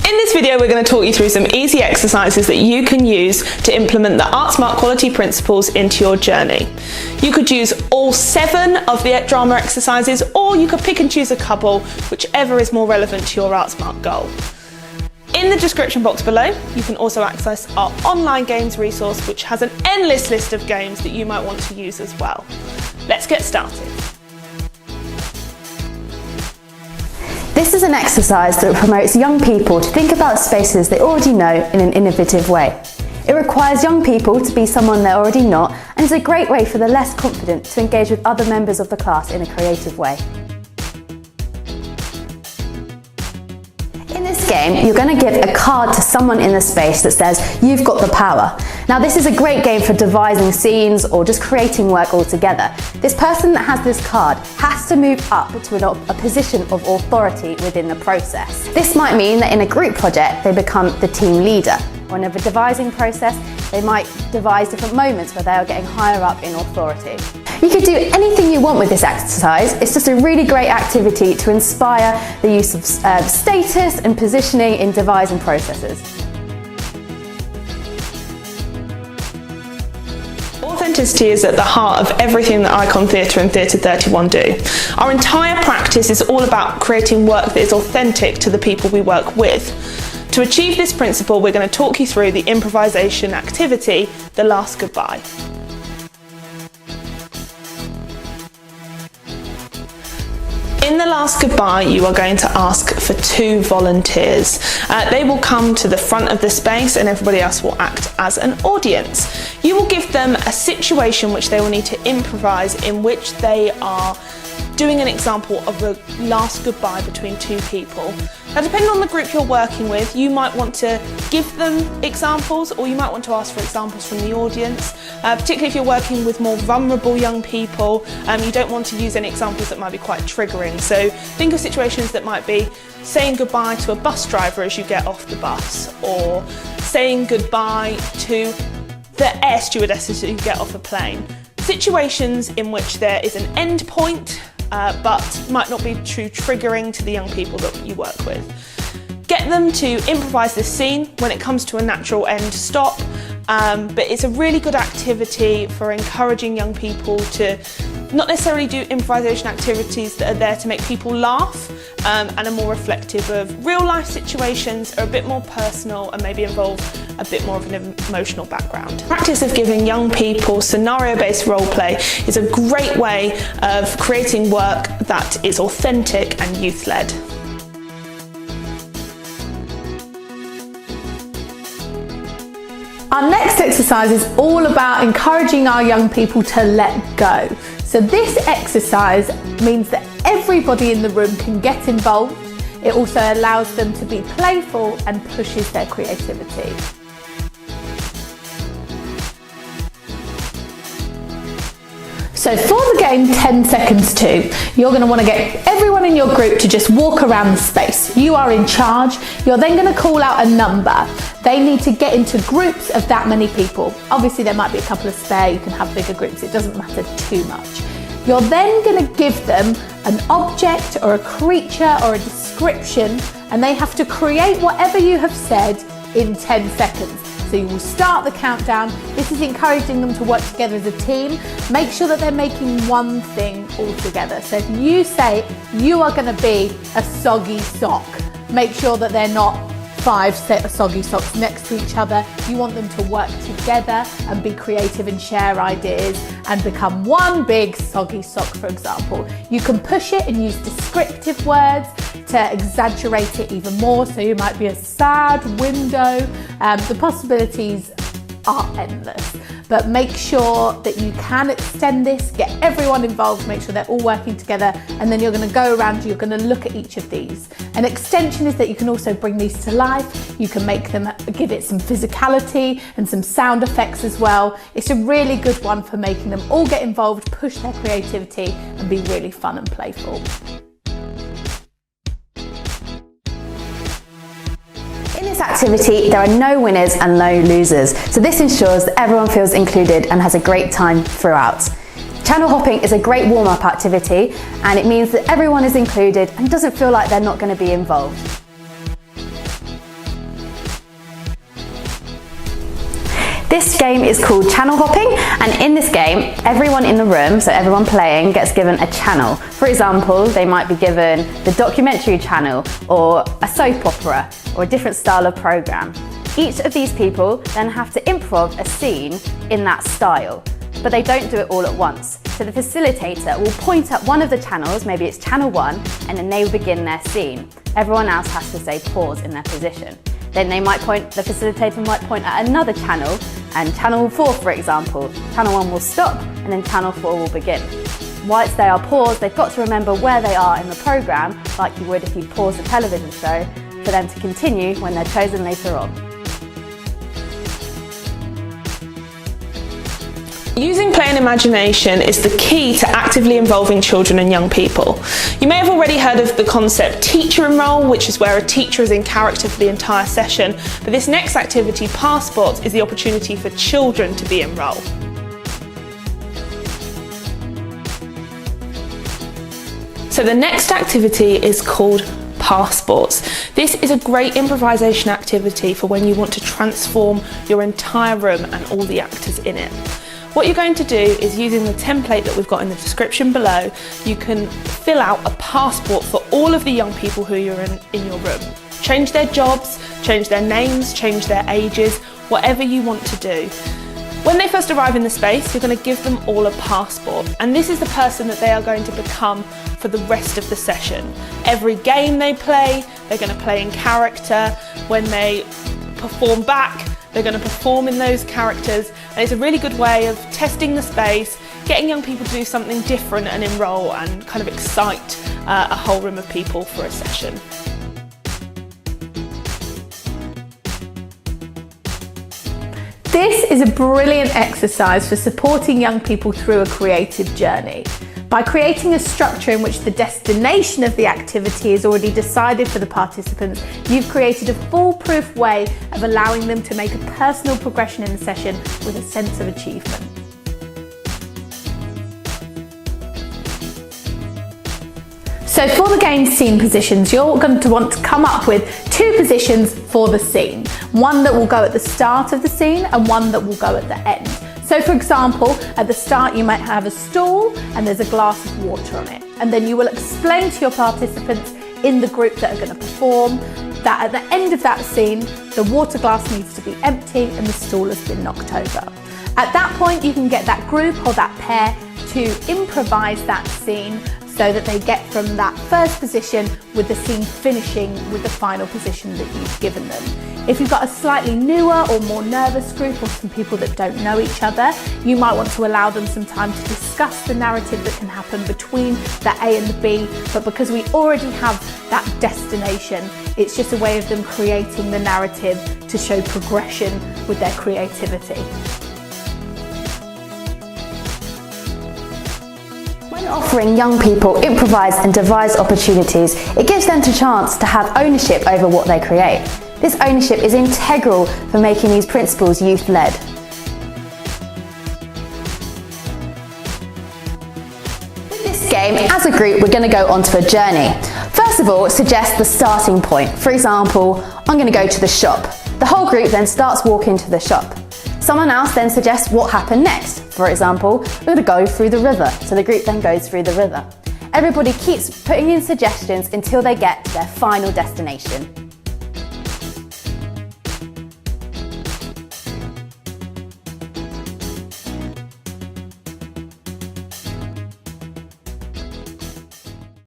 In this video, we're going to talk you through some easy exercises that you can use to implement the Artsmark Quality Principles into your journey. You could use all 7 of the drama exercises, or you could pick and choose a couple, whichever is more relevant to your Artsmark goal. In the description box below, you can also access our online games resource, which has an endless list of games that you might want to use as well. Let's get started. This is an exercise that promotes young people to think about spaces they already know in an innovative way. It requires young people to be someone they're already not, and is a great way for the less confident to engage with other members of the class in a creative way. In this game, you're going to give a card to someone in the space that says, "You've got the power." Now, this is a great game for devising scenes or just creating work altogether. This person that has this card has to move up to a position of authority within the process. This might mean that in a group project, they become the team leader. Or in a devising process, they might devise different moments where they are getting higher up in authority. You could do anything you want with this exercise. It's just a really great activity to inspire the use of status and positioning in devising processes. Authenticity is at the heart of everything that Icon Theatre and Theatre 31 do. Our entire practice is all about creating work that is authentic to the people we work with. To achieve this principle, we're going to talk you through the improvisation activity, The Last Goodbye. In The Last Goodbye, you are going to ask for 2 volunteers. They will come to the front of the space and everybody else will act as an audience. You will give them a situation which they will need to improvise, in which they are doing an example of a last goodbye between 2 people. Now, depending on the group you're working with, you might want to give them examples, or you might want to ask for examples from the audience. Particularly if you're working with more vulnerable young people, you don't want to use any examples that might be quite triggering. So think of situations that might be saying goodbye to a bus driver as you get off the bus, or saying goodbye to the air stewardess as you get off a plane. Situations in which there is an end point, but might not be too triggering to the young people that you work with. Get them to improvise this scene when it comes to a natural end stop, but it's a really good activity for encouraging young people to not necessarily do improvisation activities that are there to make people laugh, and are more reflective of real life situations, are a bit more personal and maybe involve a bit more of an emotional background. Practice of giving young people scenario-based role play is a great way of creating work that is authentic and youth-led. Our next exercise is all about encouraging our young people to let go. So this exercise means that everybody in the room can get involved. It also allows them to be playful and pushes their creativity. So for the game 10 seconds 2, you're going to want to get everyone in your group to just walk around the space. You are in charge. You're then going to call out a number. They need to get into groups of that many people. Obviously there might be a couple of spare, you can have bigger groups, it doesn't matter too much. You're then going to give them an object or a creature or a description, and they have to create whatever you have said in 10 seconds. So you will start the countdown. This is encouraging them to work together as a team. Make sure that they're making one thing all together. So if you say you are going to be a soggy sock, make sure that they're not 5 set of soggy socks next to each other. You want them to work together and be creative and share ideas and become one big soggy sock, for example. You can push it and use descriptive words to exaggerate it even more. So you might be a sad window. The possibilities are endless, but make sure that you can extend this, get everyone involved, make sure they're all working together, and then you're going to go around, you're going to look at each of these. An extension is that you can also bring these to life. You can make them, give it some physicality and some sound effects as well. It's a really good one for making them all get involved, push their creativity, and be really fun and playful. In this activity, there are no winners and no losers, so this ensures that everyone feels included and has a great time throughout. Channel hopping is a great warm-up activity, and it means that everyone is included and doesn't feel like they're not going to be involved. This game is called channel hopping, and in this game, everyone in the room, so everyone playing, gets given a channel. For example, they might be given the documentary channel, or a soap opera, or a different style of program. Each of these people then have to improv a scene in that style, but they don't do it all at once. So the facilitator will point at one of the channels, maybe it's channel 1, and then they will begin their scene. Everyone else has to say pause in their position. Then the facilitator might point at another channel, and channel 4, for example. Channel 1 will stop, and then channel 4 will begin. Whilst they are paused, they've got to remember where they are in the programme, like you would if you pause a television show, for them to continue when they're chosen later on. Using play and imagination is the key to actively involving children and young people. You may have already heard of the concept teacher enroll, which is where a teacher is in character for the entire session, but this next activity, Passports, is the opportunity for children to be enrolled. So the next activity is called Passports. This is a great improvisation activity for when you want to transform your entire room and all the actors in it. What you're going to do is, using the template that we've got in the description below, you can fill out a passport for all of the young people who you're in your room. Change their jobs, change their names, change their ages, whatever you want to do. When they first arrive in the space, you're going to give them all a passport, and this is the person that they are going to become for the rest of the session. Every game they play, they're going to play in character. When they perform back, they're going to perform in those characters, and it's a really good way of testing the space, getting young people to do something different and enroll and kind of excite a whole room of people for a session. This is a brilliant exercise for supporting young people through a creative journey. By creating a structure in which the destination of the activity is already decided for the participants, you've created a foolproof way of allowing them to make a personal progression in the session with a sense of achievement. So for the game scene positions, you're going to want to come up with 2 positions for the scene. One that will go at the start of the scene and one that will go at the end. So for example, at the start you might have a stool and there's a glass of water on it. And then you will explain to your participants in the group that are going to perform that at the end of that scene, the water glass needs to be empty and the stool has been knocked over. At that point, you can get that group or that pair to improvise that scene so that they get from that first position with the scene finishing with the final position that you've given them. If you've got a slightly newer or more nervous group, or some people that don't know each other, you might want to allow them some time to discuss the narrative that can happen between the A and the B, but because we already have that destination, it's just a way of them creating the narrative to show progression with their creativity. When offering young people improvise and devise opportunities, it gives them the chance to have ownership over what they create. This ownership is integral for making these principles youth-led. With this game, as a group, we're going to go onto a journey. First of all, suggest the starting point. For example, I'm going to go to the shop. The whole group then starts walking to the shop. Someone else then suggests what happened next. For example, we're going to go through the river. So the group then goes through the river. Everybody keeps putting in suggestions until they get to their final destination.